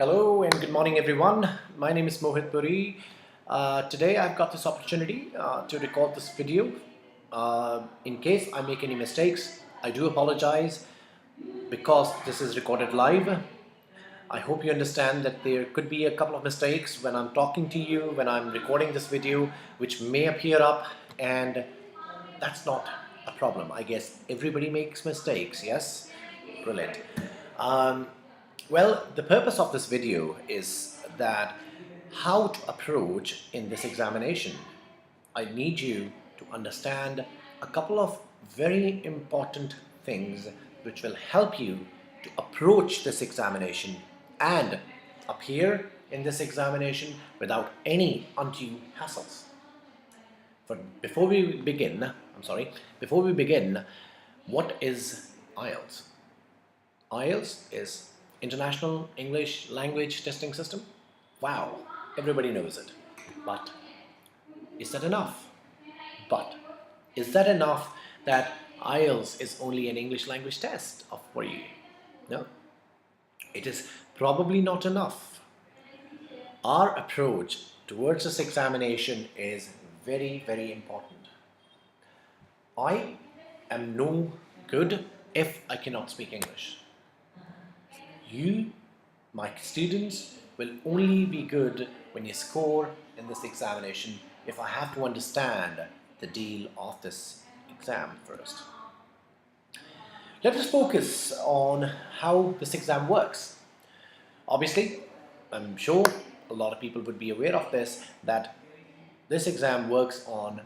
Hello and good morning everyone. My name is Mohit Puri. Today I've got this opportunity to record this video. In case I make any mistakes, I do apologize because this is recorded live. I hope you understand that there could be a couple of mistakes when I'm talking to you, when I'm recording this video, which may appear up, and that's not a problem. I guess everybody makes mistakes, yes? Brilliant. Well, the purpose of this video is that how to approach in this examination. I need you to understand a couple of very important things which will help you to approach this examination and appear in this examination without any undue hassles. Before we begin, what is IELTS? IELTS is International English Language Testing System. Wow, everybody knows it. But is that enough? That IELTS is only an English language test for you? No, it is probably not enough. Our approach towards this examination is very, very important. I am no good if I cannot speak English. You, my students, will only be good when you score in this examination if I have to understand the deal of this exam first. Let us focus on how this exam works. Obviously, I'm sure a lot of people would be aware of this, that this exam works on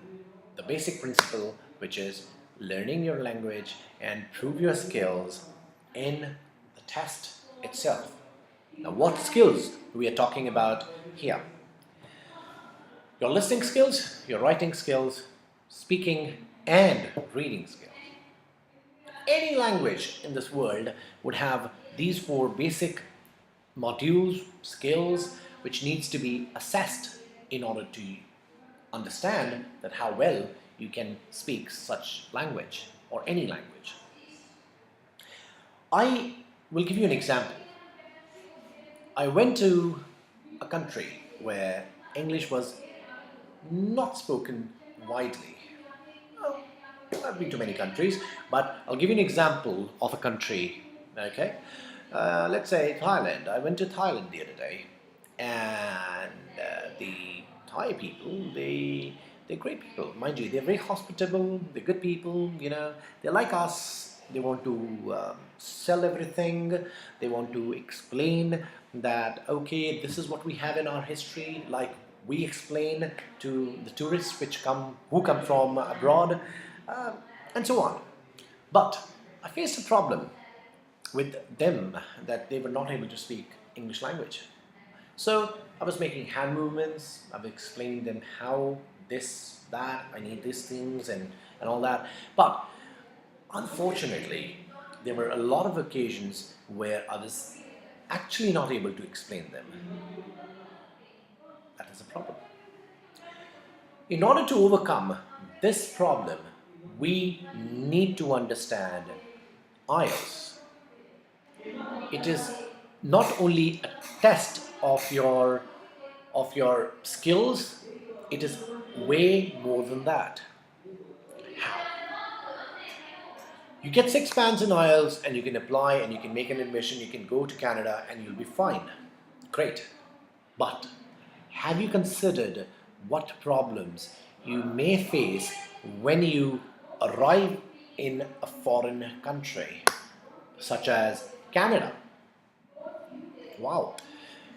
the basic principle, which is learning your language and prove your skills in the test itself. Now, what skills we are talking about here? Your listening skills, your writing skills, speaking and reading skills. Any language in this world would have these four basic modules, skills, which needs to be assessed in order to understand that how well you can speak such language or any language. I will give you an example. I went to a country where English was not spoken widely. Well, I've been to many countries, but I'll give you an example of a country, okay? Let's say Thailand. I went to Thailand the other day, and the Thai people, they're great people. Mind you, they're very hospitable, they're good people, they're like us. They want to sell everything. They want to explain that, okay, this is what we have in our history, like we explain to the tourists who come from abroad, and so on. But I faced a problem with them that they were not able to speak English language. So I was making hand movements, I was explaining them how this, that, I need these things and all that. But unfortunately, there were a lot of occasions where I was actually not able to explain them. That is a problem. In order to overcome this problem, we need to understand IELTS. It is not only a test of your skills, it is way more than that. How? You get 6 bands in IELTS and you can apply and you can make an admission, you can go to Canada and you'll be fine. Great. But have you considered what problems you may face when you arrive in a foreign country, such as Canada? Wow.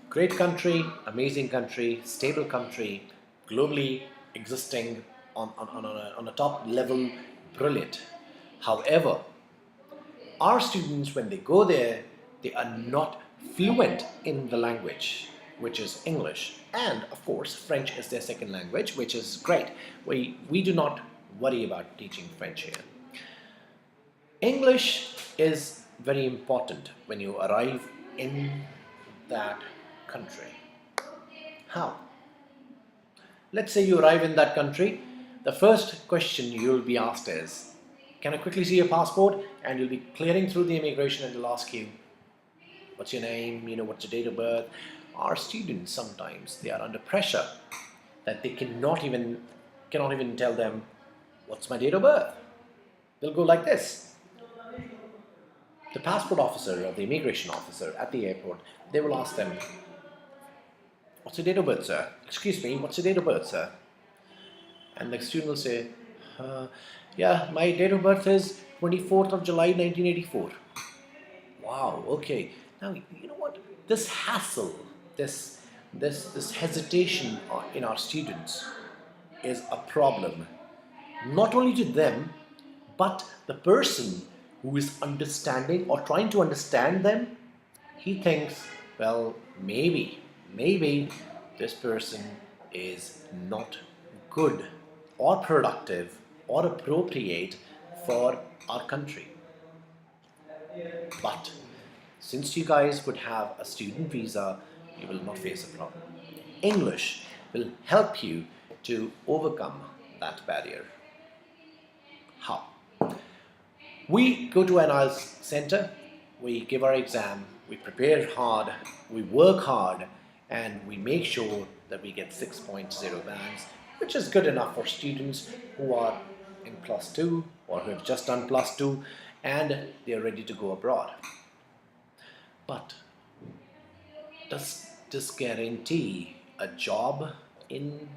Great country, amazing country, stable country, globally existing on a top level, brilliant. However, our students, when they go there, they are not fluent in the language, which is English. And of course, French is their second language, which is great. We do not worry about teaching French here. English is very important when you arrive in that country. How? Let's say you arrive in that country. The first question you'll be asked is, can I quickly see your passport? And you'll be clearing through the immigration and they'll ask you, what's your name, what's your date of birth. Our students sometimes, they are under pressure that they cannot even tell them what's my date of birth. They'll go like this. The passport officer or the immigration officer at the airport, they will ask them, what's your date of birth, sir? Excuse me, what's your date of birth, sir? And the student will say, yeah, my date of birth is 24th of July 1984. Wow, okay. Now, you know what? This hassle, this hesitation in our students is a problem. Not only to them, but the person who is understanding or trying to understand them, he thinks, well, maybe this person is not good or productive or appropriate for our country. But since you guys would have a student visa, you will not face a problem. English will help you to overcome that barrier. How? We go to an IELTS center, we give our exam, we prepare hard, we work hard, and we make sure that we get 6.0 bands, which is good enough for students who are in +2 or who have just done +2 and they are ready to go abroad. But does this guarantee a job in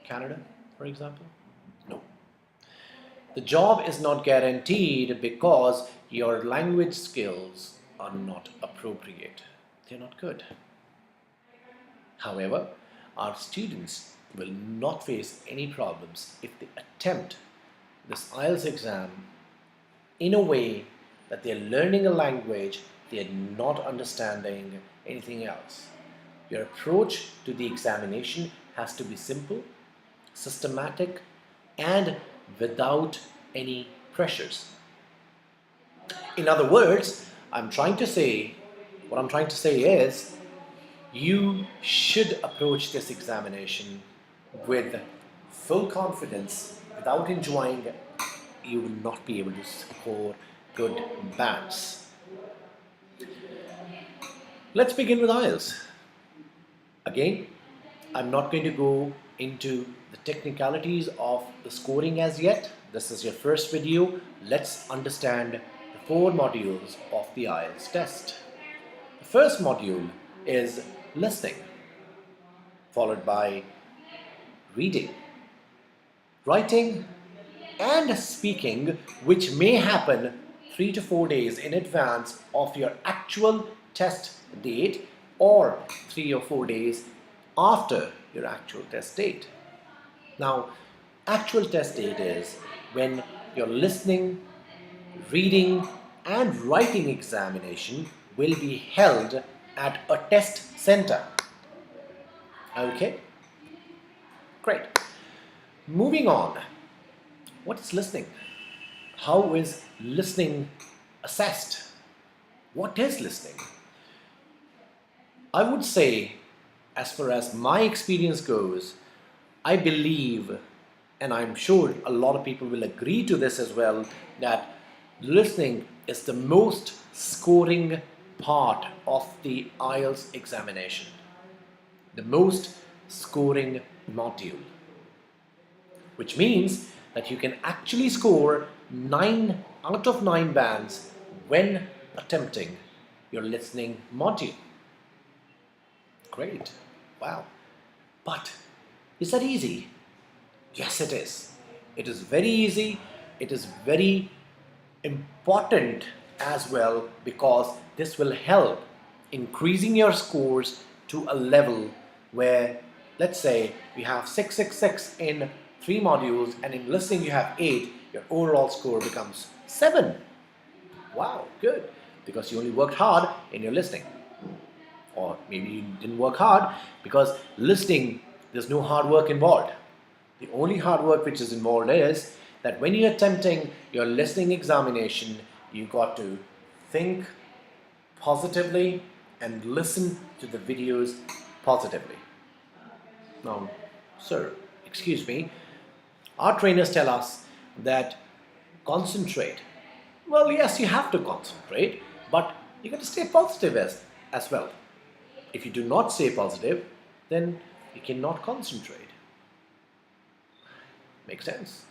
Canada, for example? No. The job is not guaranteed because your language skills are not appropriate. They're not good. However, our students will not face any problems if they attempt this IELTS exam in a way that they're learning a language, they're not understanding anything else. Your approach to the examination has to be simple, systematic, and without any pressures. In other words, what I'm trying to say is, you should approach this examination with full confidence. Without enjoying, you will not be able to score good bands. Let's begin with IELTS. Again, I'm not going to go into the technicalities of the scoring as yet. This is your first video. Let's understand the 4 modules of the IELTS test. The first module is listening, followed by reading, writing, and speaking, which may happen 3 to 4 days in advance of your actual test date or 3 or 4 days after your actual test date. Now, actual test date is when your listening, reading, and writing examination will be held at a test center. Okay? Great. Moving on. What is listening? How is listening assessed? What is listening? I would say, as far as my experience goes, I believe, and I'm sure a lot of people will agree to this as well, that listening is the most scoring part of the IELTS examination. The most scoring module. Which means that you can actually score 9 out of 9 bands when attempting your listening module. Great. Wow. But is that easy? Yes, it is. It is very easy. It is very important as well, because this will help increasing your scores to a level where, let's say, we have 666 in 3 modules and in listening you have 8, your overall score becomes 7. Wow, good. Because you only worked hard in your listening. Or maybe you didn't work hard because listening, there's no hard work involved. The only hard work which is involved is that when you're attempting your listening examination, you got to think positively and listen to the videos positively. Now, sir, excuse me, our trainers tell us that concentrate. Well, yes, you have to concentrate, but you got to stay positive as well. If you do not stay positive, then you cannot concentrate. Makes sense?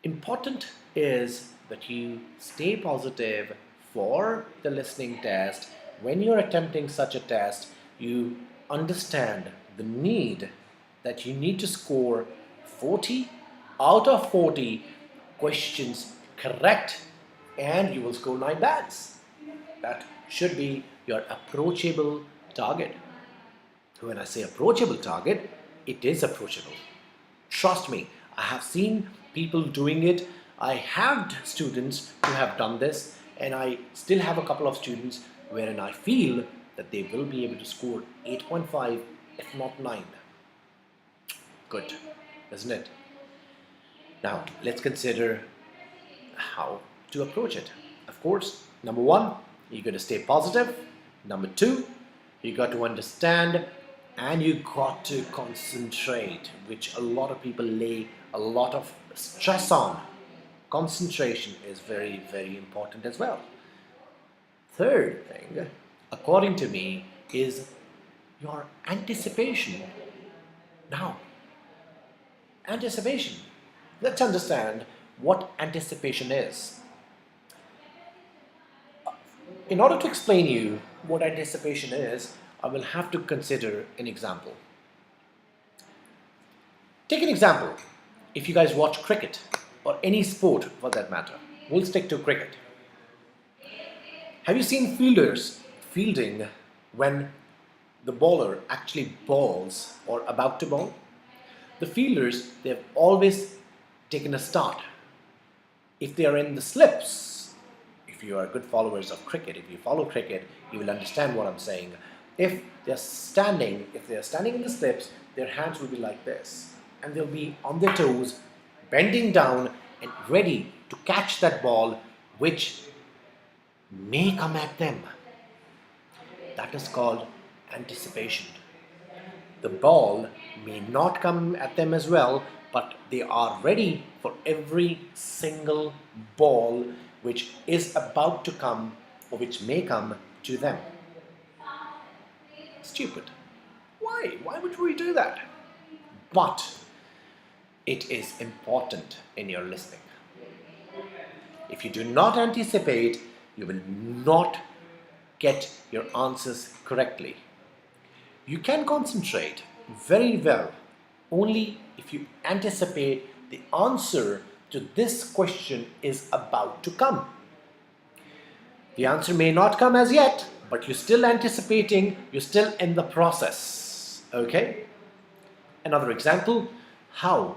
Important is that you stay positive for the listening test. When you're attempting such a test, you understand the need that you need to score 40 out of 40 questions correct, and you will score 9 bands. That should be your approachable target. When I say approachable target, it is approachable. Trust me, I have seen people doing it. I have students who have done this, and I still have a couple of students wherein I feel that they will be able to score 8.5, if not 9. Good, isn't it? Now, let's consider how to approach it. Of course, number one, you got to stay positive. Number two, you got to understand and you got to concentrate, which a lot of people lay a lot of stress on. Concentration is very, very important as well. Third thing, according to me, is your anticipation. Now, anticipation. Let's understand what anticipation is. In order to explain you what anticipation is, I will have to consider an example. Take an example. If you guys watch cricket, or any sport for that matter, we'll stick to cricket. Have you seen fielders fielding when the bowler actually bowls or about to bowl? The fielders, they've always taken a start. If they are in the slips, if you are good followers of cricket, if you follow cricket, you will understand what I'm saying. If they are standing in the slips, their hands will be like this, and they'll be on their toes, bending down and ready to catch that ball which may come at them. That is called anticipation. The ball may not come at them as well, but they are ready for every single ball which is about to come or which may come to them. Stupid. Why? Why would we do that? But it is important in your listening. If you do not anticipate, you will not get your answers correctly. You can concentrate very well only if you anticipate the answer to this question is about to come. The answer may not come as yet, but you're still anticipating, you're still in the process. Okay? Another example, how,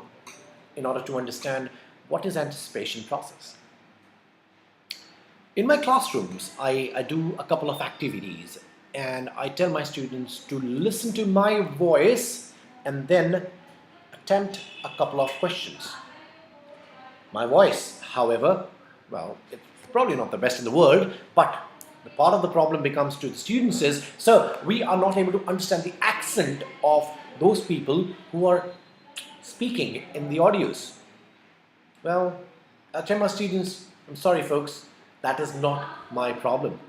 in order to understand what is anticipation process. In my classrooms, I do a couple of activities and I tell my students to listen to my voice and then attempt a couple of questions. My voice, however, well, it's probably not the best in the world, but the part of the problem becomes to the students is, so we are not able to understand the accent of those people who are speaking in the audios. Well, I tell my students, I'm sorry folks, that is not my problem.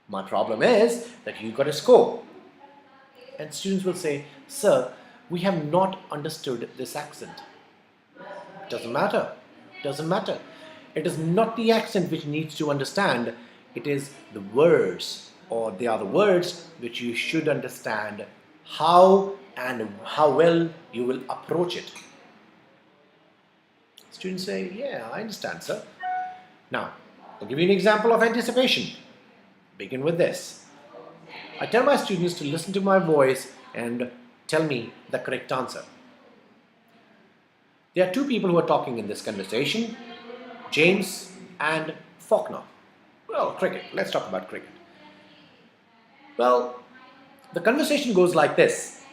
My problem is that you got a score. And students will say, sir, we have not understood this accent. Doesn't matter. Doesn't matter. It is not the accent which needs to understand. It is the words, or they are the words which you should understand how and how well you will approach it. Students say, yeah, I understand, sir. Now, I'll give you an example of anticipation. Begin with this. I tell my students to listen to my voice and tell me the correct answer. There are two people who are talking in this conversation, James and Faulkner. Well, cricket. Let's talk about cricket. Well, the conversation goes like this.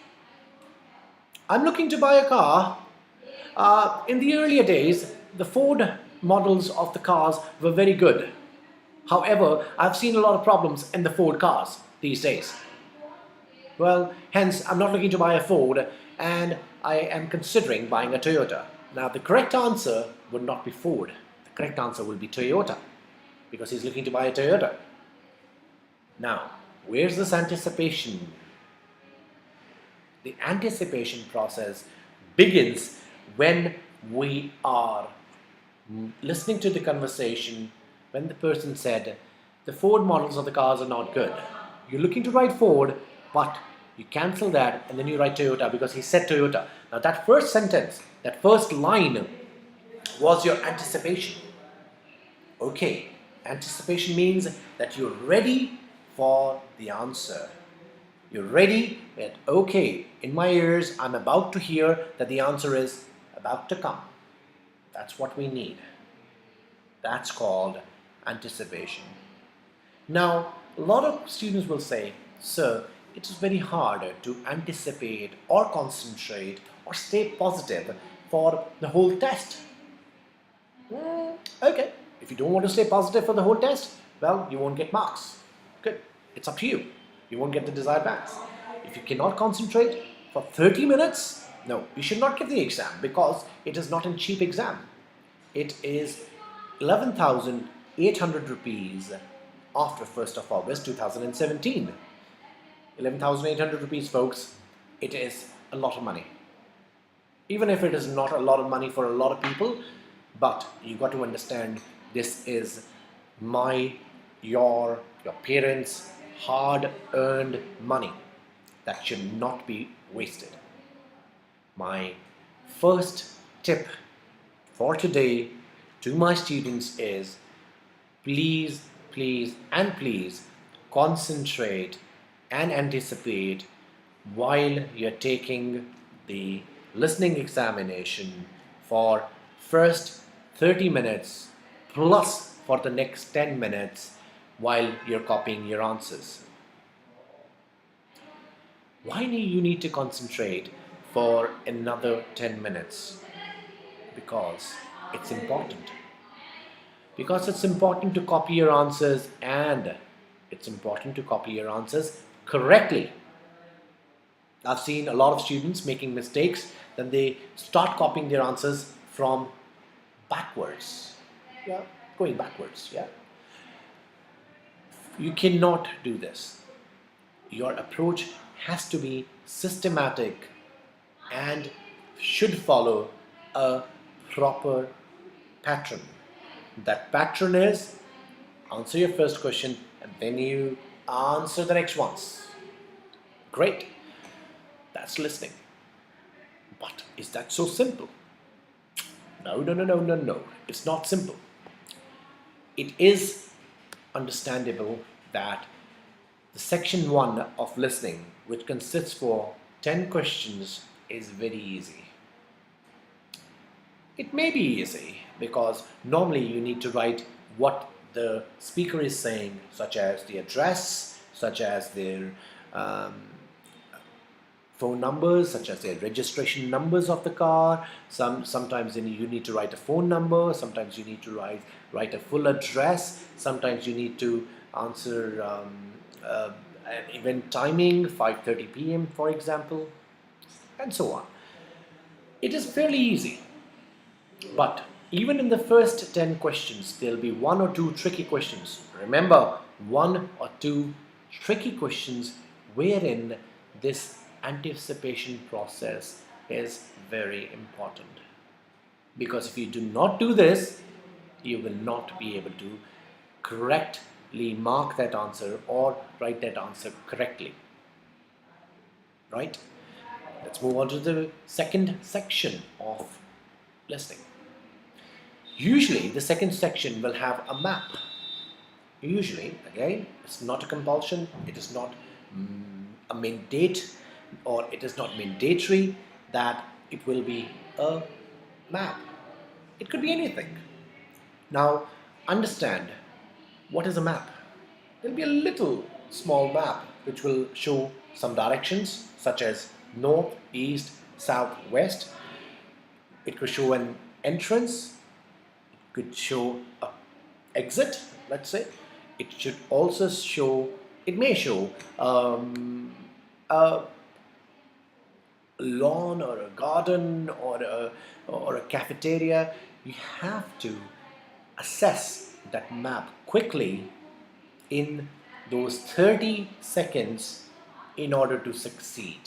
I'm looking to buy a car. In the earlier days, the Ford models of the cars were very good. However, I've seen a lot of problems in the Ford cars these days. Well, hence, I'm not looking to buy a Ford and I am considering buying a Toyota. Now, the correct answer would not be Ford. The correct answer will be Toyota because he's looking to buy a Toyota. Now, where's this anticipation? The anticipation process begins when we are listening to the conversation when the person said, the Ford models of the cars are not good. You're looking to write Ford, but you cancel that and then you write Toyota because he said Toyota. Now, that first sentence, that first line was your anticipation. Okay, anticipation means that you're ready for the answer. You're ready that, okay, in my ears, I'm about to hear that the answer is about to come. That's what we need. That's called anticipation. Now, a lot of students will say, sir, it is very hard to anticipate or concentrate or stay positive for the whole test. Okay, if you don't want to stay positive for the whole test, well, you won't get marks. Good, it's up to you. You won't get the desired marks. If you cannot concentrate for 30 minutes, no, you should not give the exam because it is not a cheap exam. It is 11,800 rupees after 1st of August 2017. 11,800 rupees, folks, it is a lot of money. Even if it is not a lot of money for a lot of people, but you got to understand this is your parents' hard-earned money that should not be wasted. My first tip for today to my students is please, please, and please concentrate and anticipate while you're taking the listening examination for first 30 minutes plus for the next 10 minutes while you're copying your answers. Why do you need to concentrate for another 10 minutes? Because it's important. Because it's important to copy your answers and it's important to copy your answers correctly. I've seen a lot of students making mistakes, then they start copying their answers from backwards. Yeah, going backwards, yeah. You cannot do this. Your approach has to be systematic and should follow a proper pattern. That pattern is answer your first question and then you answer the next ones. Great. That's listening. But is that so simple? No. It's not simple. It is understandable that the section 1 of listening, which consists for 10 questions, is very easy. It may be easy because normally you need to write what the speaker is saying, such as the address, such as their phone numbers, such as their registration numbers of the car. Sometimes you need to write a phone number, sometimes you need to write a full address, sometimes you need to answer an event timing, 5:30 p.m. for example, and so on. It is fairly easy. But even in the first 10 questions, there'll be 1 or 2 tricky questions. Remember, 1 or 2 tricky questions wherein this anticipation process is very important. Because if you do not do this, you will not be able to correctly mark that answer or write that answer correctly. Right? Let's move on to the second section of listening. Usually, the second section will have a map. Usually, again, it's not a compulsion, it is not a mandate, or it is not mandatory that it will be a map. It could be anything. Now, understand what is a map. There will be a little small map which will show some directions such as north, east, south, west. It could show an entrance. It could show an exit, let's say. It should also show, it may show a lawn or a garden or a cafeteria. You have to assess that map quickly in those 30 seconds in order to succeed.